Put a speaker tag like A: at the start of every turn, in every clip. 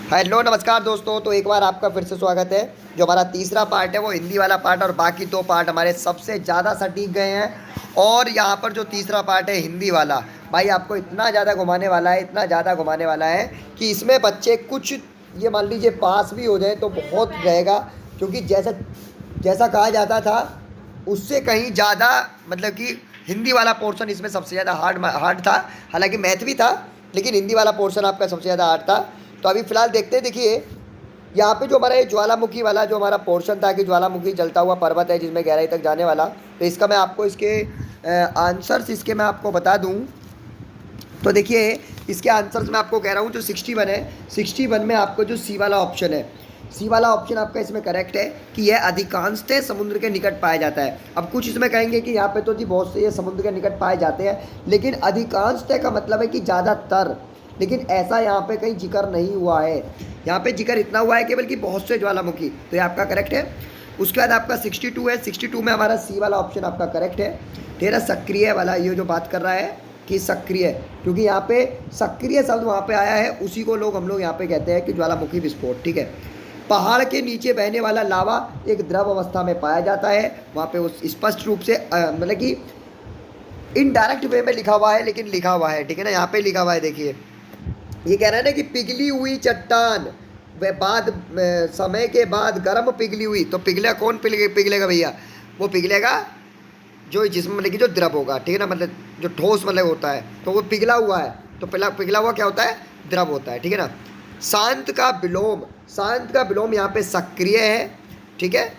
A: Hello नमस्कार दोस्तों। तो एक बार आपका फिर से स्वागत है। जो हमारा तीसरा पार्ट है वो हिंदी वाला पार्ट, और बाकी दो पार्ट हमारे सबसे ज़्यादा सटीक गए हैं। और यहाँ पर जो तीसरा पार्ट है हिंदी वाला, भाई आपको इतना ज़्यादा घुमाने वाला है, इतना ज़्यादा घुमाने वाला है कि इसमें बच्चे कुछ ये मान लीजिए पास भी हो जाए तो बहुत रहेगा। क्योंकि जैसा जैसा कहा जाता था उससे कहीं ज़्यादा, मतलब कि हिंदी वाला पोर्शन इसमें सबसे ज़्यादा हार्ड हार्ड था। हालांकि मैथ भी था, लेकिन हिंदी वाला पोर्शन आपका सबसे ज़्यादा हार्ड था। तो अभी फ़िलहाल देखते हैं। देखिए यहाँ पे जो हमारा ये ज्वालामुखी वाला जो हमारा पोर्शन था कि ज्वालामुखी जलता हुआ पर्वत है जिसमें गहराई तक जाने वाला, तो इसका मैं आपको इसके आंसर्स इसके मैं आपको बता दूँ। तो देखिए इसके आंसर्स मैं आपको कह रहा हूँ जो 61 है, 61 में आपको जो सी वाला ऑप्शन है, सी वाला ऑप्शन आपका इसमें करेक्ट है कि यह अधिकांशतः समुद्र के निकट पाया जाता है। अब कुछ इसमें कहेंगे कि यहाँ पे तो जी बहुत से ये समुद्र के निकट पाए जाते हैं, लेकिन अधिकांशतः का मतलब है कि ज़्यादातर, लेकिन ऐसा यहाँ पे कहीं जिक्र नहीं हुआ है। यहाँ पे जिक्र इतना हुआ है केवल कि बहुत से ज्वालामुखी, तो ये आपका करेक्ट है। उसके बाद आपका 62 है, 62 में हमारा सी वाला ऑप्शन आपका करेक्ट है। तेरा सक्रिय वाला ये जो बात कर रहा है कि सक्रिय, क्योंकि यहाँ पे सक्रिय शब्द वहाँ पे आया है, उसी को हम लोग यहाँ पे कहते हैं कि ज्वालामुखी विस्फोट। ठीक है। पहाड़ के नीचे बहने वाला लावा एक द्रव अवस्था में पाया जाता है। वहाँ पे उस स्पष्ट रूप से मतलब कि इनडायरेक्ट वे में लिखा हुआ है, लेकिन लिखा हुआ है। ठीक है ना, यहाँ पे लिखा हुआ है। देखिए ये कह रहा है ना कि पिघली हुई चट्टान व बाद समय के बाद गर्म पिघली हुई, तो पिघला कौन पिघलेगा भैया? वो पिघलेगा जो जिसमें मतलब कि जो द्रव होगा। ठीक है ना, मतलब जो ठोस मतलब होता है, तो वो पिघला हुआ है, तो पिघला हुआ क्या होता है? द्रव होता है। ठीक है ना। शांत का विलोम, शांत का विलोम यहाँ पे सक्रिय है। ठीक है।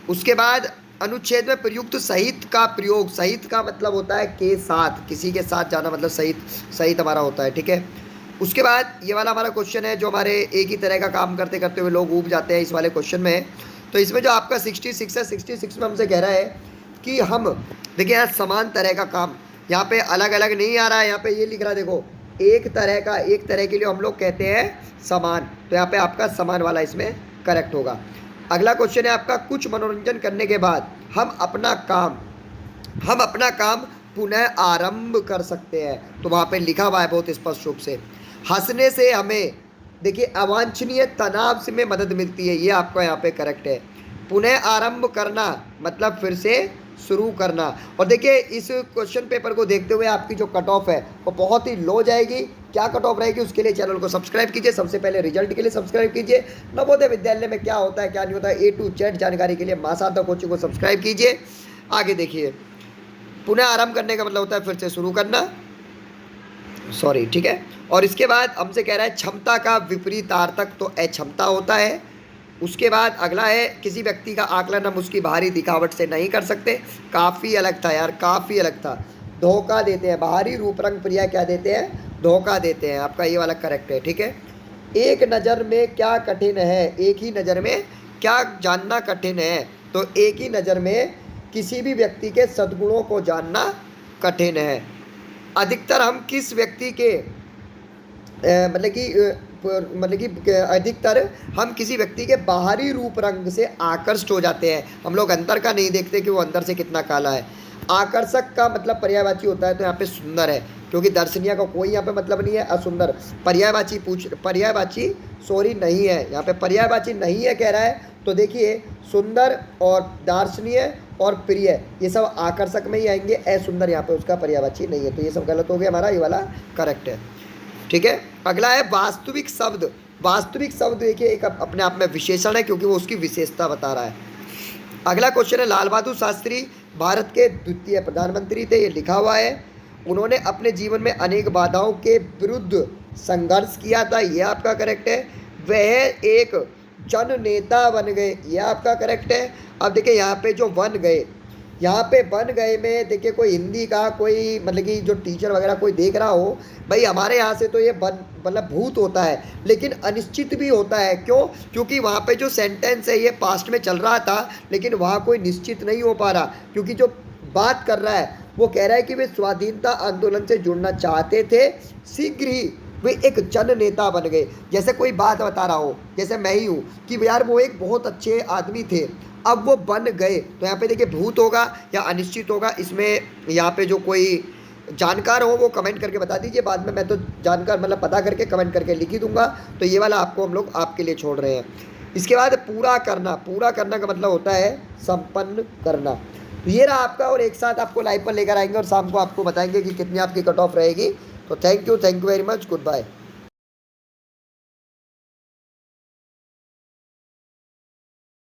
A: उसके बाद अनुच्छेद में प्रयुक्त सहित का प्रयोग, सहित का मतलब होता है के साथ, किसी के साथ जाना, मतलब सहित, सहित हमारा होता है। ठीक है। उसके बाद ये वाला हमारा क्वेश्चन है जो हमारे एक ही तरह का काम करते करते हुए लोग ऊब जाते हैं इस वाले क्वेश्चन में। तो इसमें जो आपका 66 है, 66 में हमसे कह रहा है कि हम देखिए यहाँ समान तरह का काम, यहाँ पे अलग अलग नहीं आ रहा है, यहाँ पे ये लिख रहा है देखो, एक तरह का, एक तरह के लिए हम लोग कहते हैं समान, तो यहाँ पे आपका समान वाला इसमें करेक्ट होगा। अगला क्वेश्चन है आपका, कुछ मनोरंजन करने के बाद हम अपना काम पुनः आरंभ कर सकते हैं, तो वहाँ पे लिखा हुआ है बहुत स्पष्ट रूप से। हंसने से हमें देखिए अवांछनीय तनाव से में मदद मिलती है, ये आपका यहाँ पे करेक्ट है। पुनः आरंभ करना मतलब फिर से शुरू करना। और देखिए इस क्वेश्चन पेपर को देखते हुए आपकी जो कट ऑफ है वो बहुत ही लो जाएगी। क्या कट ऑफ रहेगी उसके लिए चैनल को सब्सक्राइब कीजिए, सबसे पहले रिजल्ट के लिए सब्सक्राइब कीजिए, नवोदय विद्यालय में क्या होता है क्या नहीं होता है A to Z जानकारी के लिए मासाता कोचिंग को सब्सक्राइब कीजिए। आगे देखिए, पुनः आरंभ करने का मतलब होता है फिर से शुरू करना, सॉरी। ठीक है। और इसके बाद हमसे कह रहा है क्षमता का विपरीतार्थक तो अक्षमता होता है। उसके बाद अगला है, किसी व्यक्ति का आकलन हम उसकी बाहरी दिखावट से नहीं कर सकते। काफ़ी अलग था यार, काफ़ी अलग था। धोखा देते हैं, बाहरी रूप रंग प्रिया क्या देते हैं? धोखा देते हैं। आपका ये वाला करेक्ट है। ठीक है। एक नज़र में क्या कठिन है, एक ही नज़र में क्या जानना कठिन है, तो एक ही नज़र में किसी भी व्यक्ति के सद्गुणों को जानना कठिन है। अधिकतर हम किस व्यक्ति के मतलब कि अधिकतर हम किसी व्यक्ति के बाहरी रूप रंग से आकर्षित हो जाते हैं, हम लोग अंदर का नहीं देखते कि वो अंदर से कितना काला है। आकर्षक का मतलब पर्यायवाची होता है, तो यहाँ पे सुंदर है, क्योंकि दर्शनीय का कोई यहाँ पे मतलब नहीं है। असुंदर पर्यायवाची सॉरी नहीं है, यहाँ पे पर्यायवाची नहीं है कह रहा है। तो देखिए सुंदर और दार्शनीय और प्रिय ये सब आकर्षक में ही आएंगे, असुंदर यहाँ पे उसका पर्यायवाची नहीं है, तो ये सब गलत हो गया, हमारा ये वाला करेक्ट है। ठीक है। अगला है वास्तविक शब्द। वास्तविक शब्द देखिए एक अपने आप में विशेषण है, क्योंकि वो उसकी विशेषता बता रहा है। अगला क्वेश्चन है, लाल बहादुर शास्त्री भारत के द्वितीय प्रधानमंत्री थे, ये लिखा हुआ है। उन्होंने अपने जीवन में अनेक बाधाओं के विरुद्ध संघर्ष किया था, ये आपका करेक्ट है। वह एक जन नेता बन गए, ये आपका करेक्ट है। अब देखिए यहाँ पे जो बन गए, यहाँ पे बन गए में देखिए कोई हिंदी का कोई मतलब कि जो टीचर वगैरह कोई देख रहा हो, भाई हमारे यहाँ से तो ये बन मतलब भूत होता है, लेकिन अनिश्चित भी होता है। क्यों? क्योंकि वहाँ पे जो सेंटेंस है ये पास्ट में चल रहा था, लेकिन वहाँ कोई निश्चित नहीं हो पा रहा, क्योंकि जो बात कर रहा है वो कह रहा है कि वे स्वाधीनता आंदोलन से जुड़ना चाहते थे, शीघ्र ही वे एक जन नेता बन गए। जैसे कोई बात बता रहा हो, जैसे मैं ही हूँ कि यार वो एक बहुत अच्छे आदमी थे, अब वो बन गए, तो यहाँ पे देखिए भूत होगा या अनिश्चित होगा, इसमें यहाँ पे जो कोई जानकार हो वो कमेंट करके बता दीजिए, बाद में मैं तो जानकार मतलब पता करके कमेंट करके लिख ही दूंगा। तो ये वाला आपको हम लोग आपके लिए छोड़ रहे हैं। इसके बाद पूरा करना, पूरा करना का मतलब होता है संपन्न करना। तो ये रहा आपका, और एक साथ आपको लाइव पर लेकर आएंगे और शाम को आपको बताएंगे कि कितनी आपकी कट ऑफ रहेगी। तो thank you very much, good bye.